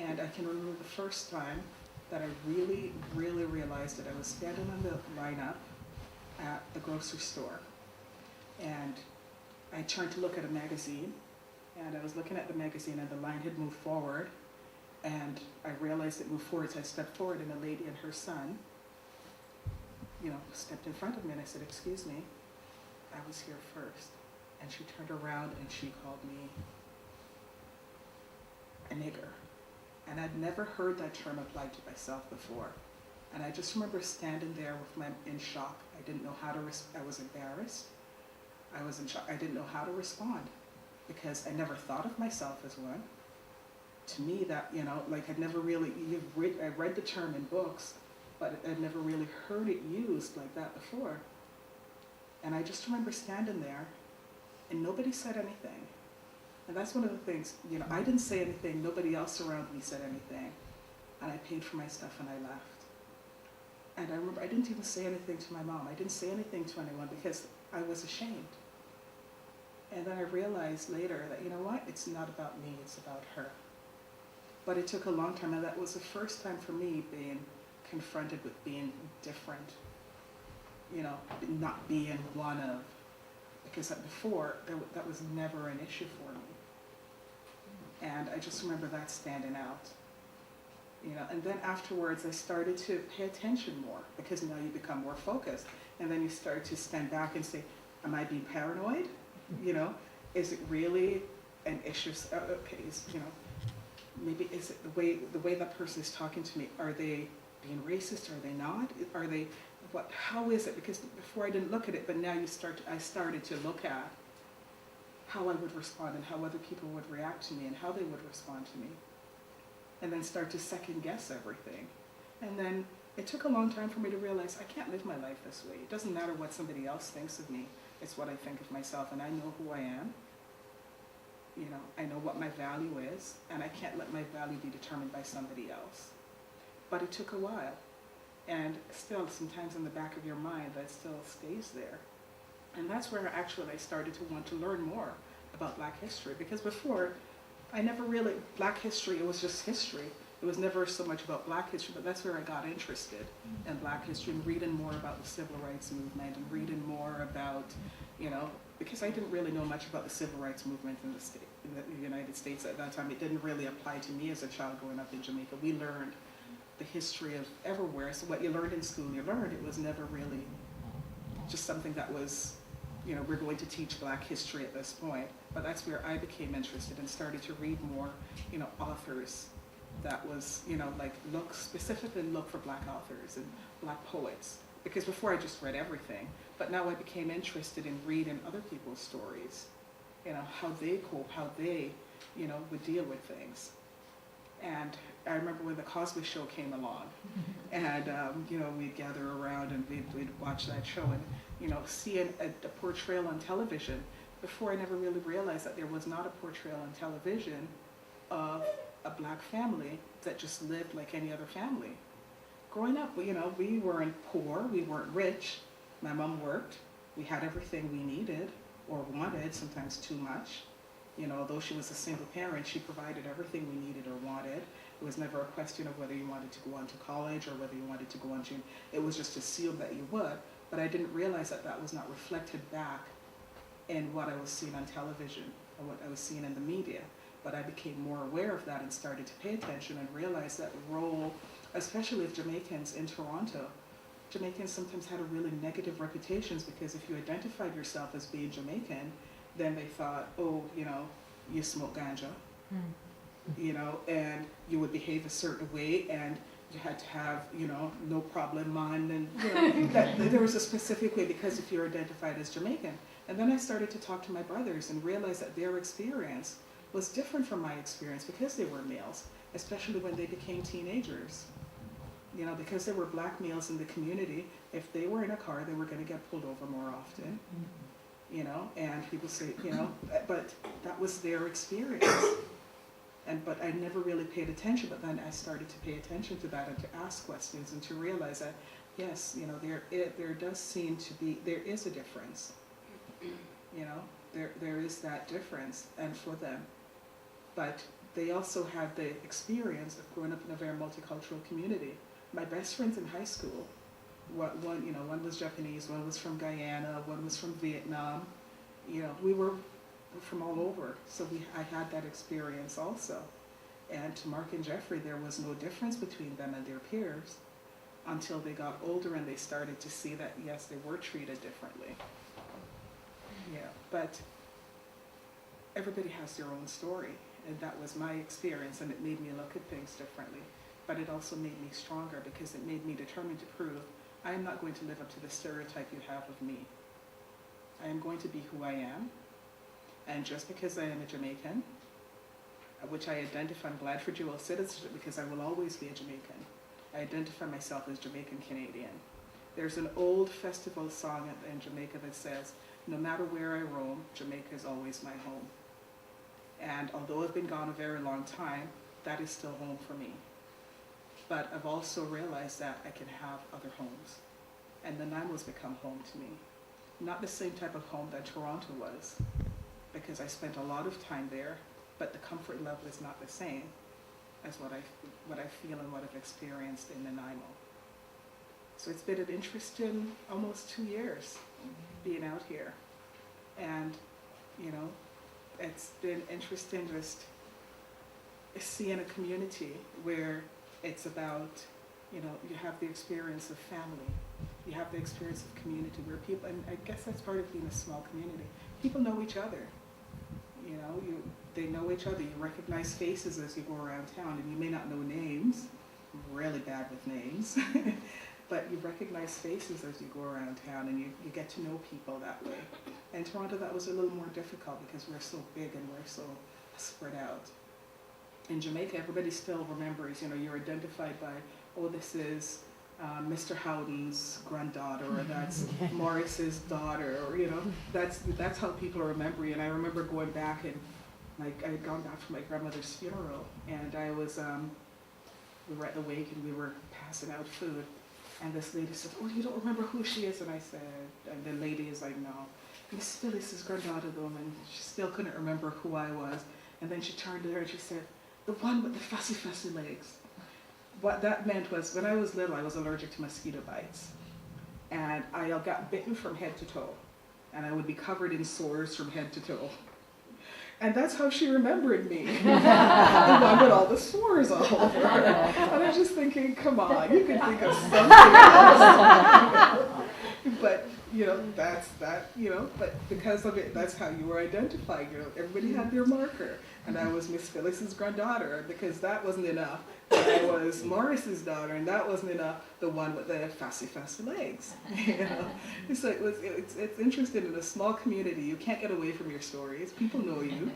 And I can remember the first time that I really, really realized that I was standing on the lineup at the grocery store. And I turned to look at a magazine, and I was looking at the magazine, and the line had moved forward. And I realized it moved forward, so I stepped forward, and a lady and her son, stepped in front of me, and I said, "Excuse me, I was here first." And she turned around and she called me a nigger. And I'd never heard that term applied to myself before. And I just remember standing there in shock. I didn't know how to, I was embarrassed. I was in shock. I didn't know how to respond because I never thought of myself as one. To me, that, I'd never really, I read the term in books, but I'd never really heard it used like that before. And I just remember standing there, and nobody said anything. And that's one of the things, I didn't say anything, nobody else around me said anything. And I paid for my stuff and I left. And I remember I didn't even say anything to my mom. I didn't say anything to anyone because I was ashamed. And then I realized later that, it's not about me, it's about her. But it took a long time, and that was the first time for me being confronted with being different, not being one of, because before, that was never an issue for me. And I just remember that standing out. And then afterwards I started to pay attention more, because now you become more focused. And then you start to stand back and say, am I being paranoid? Is it really an issue? Okay, maybe is it the way that person is talking to me? Are they being racist? Are they not? Are they, how is it? Because before I didn't look at it, but now I started to look at how I would respond and how other people would react to me and how they would respond to me. And then start to second guess everything. And then it took a long time for me to realize I can't live my life this way. It doesn't matter what somebody else thinks of me. It's what I think of myself, and I know who I am. I know what my value is, and I can't let my value be determined by somebody else. But it took a while. And still, sometimes in the back of your mind, that still stays there. And that's where actually I started to want to learn more about Black history, because before, I never really, Black history, it was just history. It was never so much about Black history, but that's where I got interested in Black history and reading more about the Civil Rights Movement and reading more about, because I didn't really know much about the Civil Rights Movement in the United States at that time. It didn't really apply to me as a child growing up in Jamaica. We learned the history of everywhere. So what you learned in school, you learned. It was never really just something that was, we're going to teach Black history at this point. But that's where I became interested and started to read more, authors that was, specifically look for Black authors and Black poets. Because before I just read everything, but now I became interested in reading other people's stories, how they cope, how they, would deal with things. And I remember when the Cosby Show came along, and we'd gather around and we'd watch that show, and seeing a portrayal on television. Before, I never really realized that there was not a portrayal on television of a Black family that just lived like any other family. Growing up, we weren't poor, we weren't rich. My mom worked. We had everything we needed or wanted, sometimes too much. Although she was a single parent, she provided everything we needed or wanted. It was never a question of whether you wanted to go on to college or whether you wanted to go on to, it was just assumed that you would. But I didn't realize that that was not reflected back in what I was seeing on television or what I was seeing in the media. But I became more aware of that and started to pay attention and realize that role, especially with Jamaicans in Toronto. Jamaicans sometimes had a really negative reputations because if you identified yourself as being Jamaican, then they thought, oh, you smoke ganja, and you would behave a certain way, and you had to have, no problem man, and that there was a specific way because if you're identified as Jamaican. And then I started to talk to my brothers and realize that their experience was different from my experience because they were males, especially when they became teenagers. Because there were Black males in the community, if they were in a car, they were going to get pulled over more often. And people say, but that was their experience. But I never really paid attention, but then I started to pay attention to that and to ask questions and to realize that, yes, there does seem to be, there is a difference. There is that difference, and for them. But they also had the experience of growing up in a very multicultural community. My best friends in high school, one was Japanese, one was from Guyana, one was from Vietnam. We were from all over, so I had that experience also. And to Mark and Jeffrey, there was no difference between them and their peers until they got older and they started to see that, yes, they were treated differently. Yeah, but everybody has their own story, and that was my experience, and it made me look at things differently. But it also made me stronger because it made me determined to prove I am not going to live up to the stereotype you have of me. I am going to be who I am, and just because I am a Jamaican, which I identify, I'm glad for dual citizenship because I will always be a Jamaican. I identify myself as Jamaican Canadian. There's an old festival song in Jamaica that says, no matter where I roam, Jamaica is always my home. And although I've been gone a very long time, that is still home for me. But I've also realized that I can have other homes. And Nanaimo's become home to me. Not the same type of home that Toronto was, because I spent a lot of time there, but the comfort level is not the same as what I feel and what I've experienced in Nanaimo. So it's been an interesting almost 2 years being out here. And, it's been interesting just seeing a community where it's about, you have the experience of family. You have the experience of community where people, and I guess that's part of being a small community. People know each other. They know each other. You recognize faces as you go around town, and you may not know names. I'm really bad with names. But you recognize faces as you go around town, and you get to know people that way. In Toronto, that was a little more difficult because we're so big and we're so spread out. In Jamaica, everybody still remembers, you're identified by, oh, this is Mr. Howden's granddaughter, or that's Morris's daughter, or, that's how people remember you. And I remember going back and, I had gone back for my grandmother's funeral, and I was, we were at the wake and we were passing out food. And this lady said, oh, you don't remember who she is? And I said, and the lady is like, no. Miss Phyllis's granddaughter, though, and she still couldn't remember who I was. And then she turned to her and she said, the one with the fussy legs. What that meant was, when I was little, I was allergic to mosquito bites. And I got bitten from head to toe. And I would be covered in sores from head to toe. And that's how she remembered me. The one with all the sores all over her. And I was just thinking, come on, you can think of something else. But, that's that, but because of it, that's how you were identified. Everybody had their marker. And I was Miss Phyllis's granddaughter, because that wasn't enough. I was Morris's daughter, and that wasn't enough. The one with the fussy legs. So it's interesting. In a small community, you can't get away from your stories. People know you,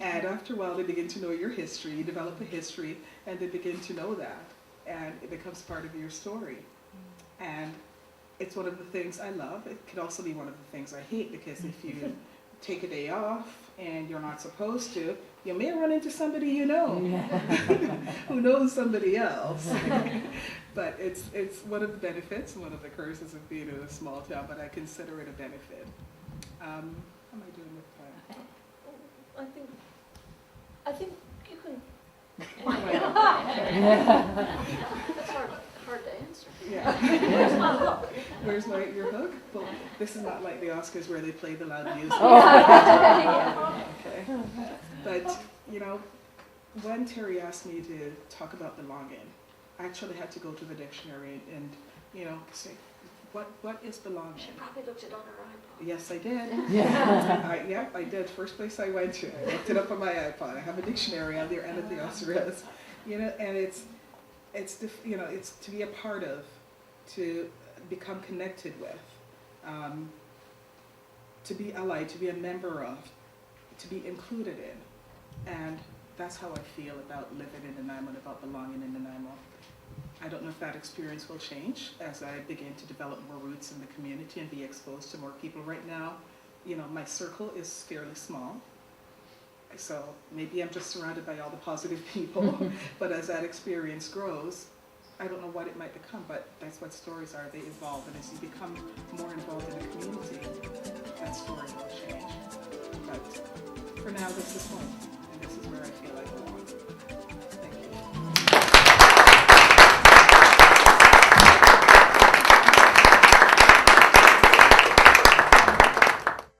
and after a while, they begin to know your history. You develop a history, and they begin to know that, and it becomes part of your story. And it's one of the things I love. It could also be one of the things I hate, because if you take a day off and you're not supposed to, you may run into somebody you know who knows somebody else. But it's one of the benefits and one of the curses of being in a small town, but I consider it a benefit. How am I doing with time? I think you can. That's hard to answer. Yeah. Where's my hook? Where's your hook? Well, this is not like the Oscars where they play the loud music. Okay. But, when Terry asked me to talk about belonging, I actually had to go to the dictionary and say, what is belonging? She probably looked it on her iPod. Yes, I did. I did. First place I went to. I looked it up on my iPod. I have a dictionary on there and a thesaurus. And it's to be a part of, to become connected with, to be allied, to be a member of, to be included in. And that's how I feel about living in Nanaimo and about belonging in Nanaimo. I don't know if that experience will change as I begin to develop more roots in the community and be exposed to more people. Right now, my circle is fairly small. So maybe I'm just surrounded by all the positive people, but as that experience grows, I don't know what it might become, but that's what stories are. They evolve, and as you become more involved in the community, that story will change. But for now, this is home, and this is where I feel like